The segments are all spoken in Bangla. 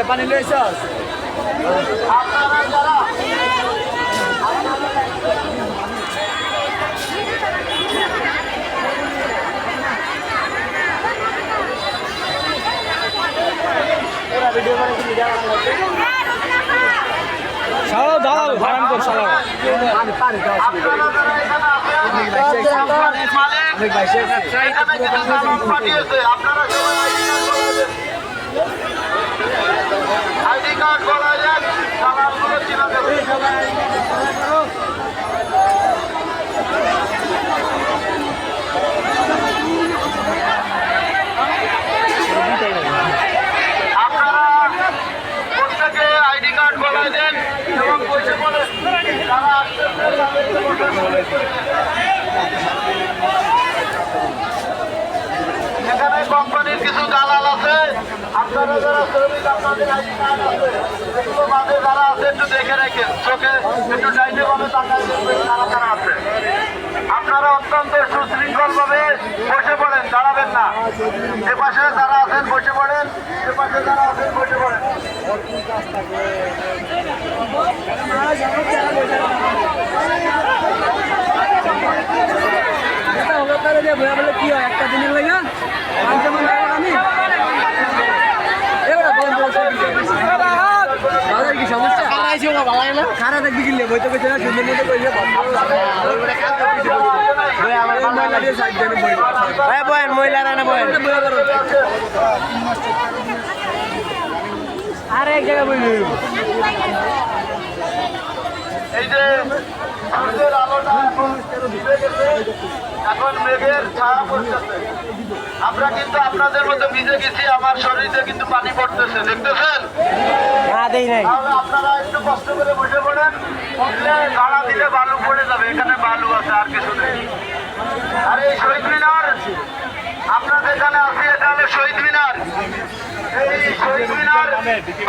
পানি লইছ সালাও দাও হারাম কর সালাও পানি দাও আইডি কার্ড করা যাক সালামগুলো চিনা যাবে আপনারা প্রত্যেকে আইডি কার্ড করা দেন এবং বসে বলেন যারা এখানে কোম্পানির কিছু দালাল আছে আপনারা যারা শ্রমিক আপনাদের আইডি কার্ড আছে এগুলো বাদে যারা আছে একটু দেখে রেখেন চোখে একটু ডাইনে ভাবে তাকায় দেখবেন কারা কারা আছে আপনারা অত্যন্ত সুশৃঙ্খল ভাবে বসে পড়েন দাঁড়াবেন না এ পাশে যারা আছেন বসে পড়েন এ পাশে যারা আছেন বসে পড়েন কি হয় একটা দিনের লাগে কি সমস্যা খারাপ দেখবি কিনলে বই তো পেছে না সুন্দর মতো কইলে মহিলারা না বই আর এক জায়গায় বই এই যে সূর্যের আলোটা এখন মেঘের ছায়া পড়তেছে আমরা কিন্তু আপনাদের মতো ভিজে গেছি আমার শরীরে কিন্তু পানি পড়তেছে দেখতেছেন আপনারা একটু কষ্ট করে বসে পড়েন গাড়া দিলে বালু পড়ে যাবে এখানে বালু আছে আর কিছু নেই আর এই শহীদ মিনার আমরা যেখানে আছি এটা হলো শহীদ মিনার এই শহীদ মিনার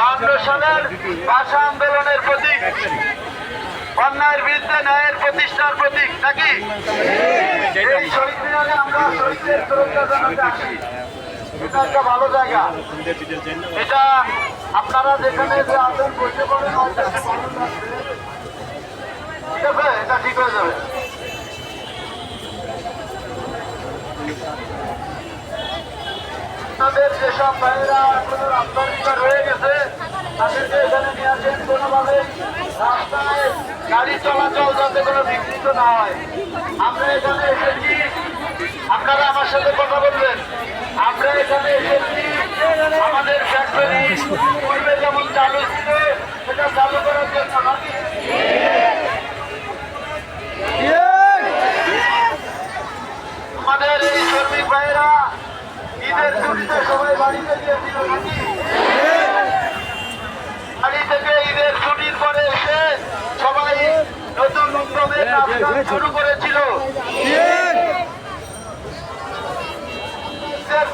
52 সালের ভাষা আন্দোলনের প্রতীক অন্যায়ের বিরুদ্ধে ন্যায়ের প্রতিষ্ঠার প্রতীক নাকি এই শহীদ মিনারে আমরা শহীদদের শ্রদ্ধা জানাতে আসি এটা একটা ভালো জায়গা এটা আপনারা যেখানে যে আছেন বসে পড়েন ঠিক আছে এটা ঠিক হয়ে যাবে আপনাদের যেসব ভাইয়েরা এখনো রাস্তা রয়ে গেছে তাদেরকে এখানে নিয়ে আসেন কোনোভাবে রাস্তায় গাড়ি চলাচল যাতে কোনো বিঘ্নিত না হয় আমরা এখানে এসেছি আপনারা আমার সাথে কথা বলবেন আমরা এখানে এসেছি আমাদের ফ্যাক্টরি পূর্বে যেমন চালু ছিল সেটা চালু করার জন্য নাকি আমাদের এই শ্রমিক ভাইয়েরা ঈদের ছুটিতে সবাই বাড়িতে গিয়েছিল নাকি বাড়ি থেকে ঈদের ছুটির পরে এসে সবাই নতুন উদ্যমে কাজ শুরু করেছিল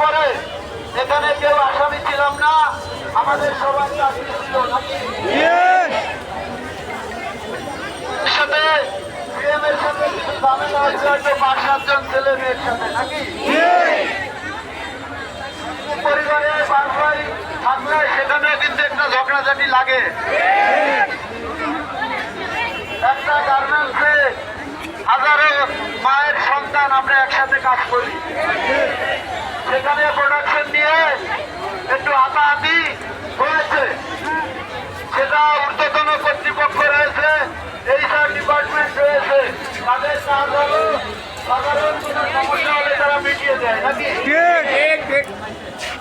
পরে এখানে কেউ আসামি ছিলাম না আমাদের সবাই চাকরি ছিল নাকি সাথে সিএমের সাথে কিছু ঝামেলা হয়েছে হয়তো 5-7 জন ছেলে মেয়ের সাথে নাকি পরিবারে বারবার থাকলে সেখানে কিন্তু একটা ঝগড়াঝাটি লাগে একটা গার্মেন্টসে হাজারো মায়ের সন্তান আমরা একসাথে কাজ করি সেখানে প্রোডাকশন নিয়ে একটু হাতাহাতি হয়েছে সেটা ঊর্ধ্বতন কর্তৃপক্ষ রয়েছে এইচআর ডিপার্টমেন্ট রয়েছে তাদের কাজ হলো সাধারণ কোনো সমস্যা হলে তারা মিটিয়ে দেয় নাকি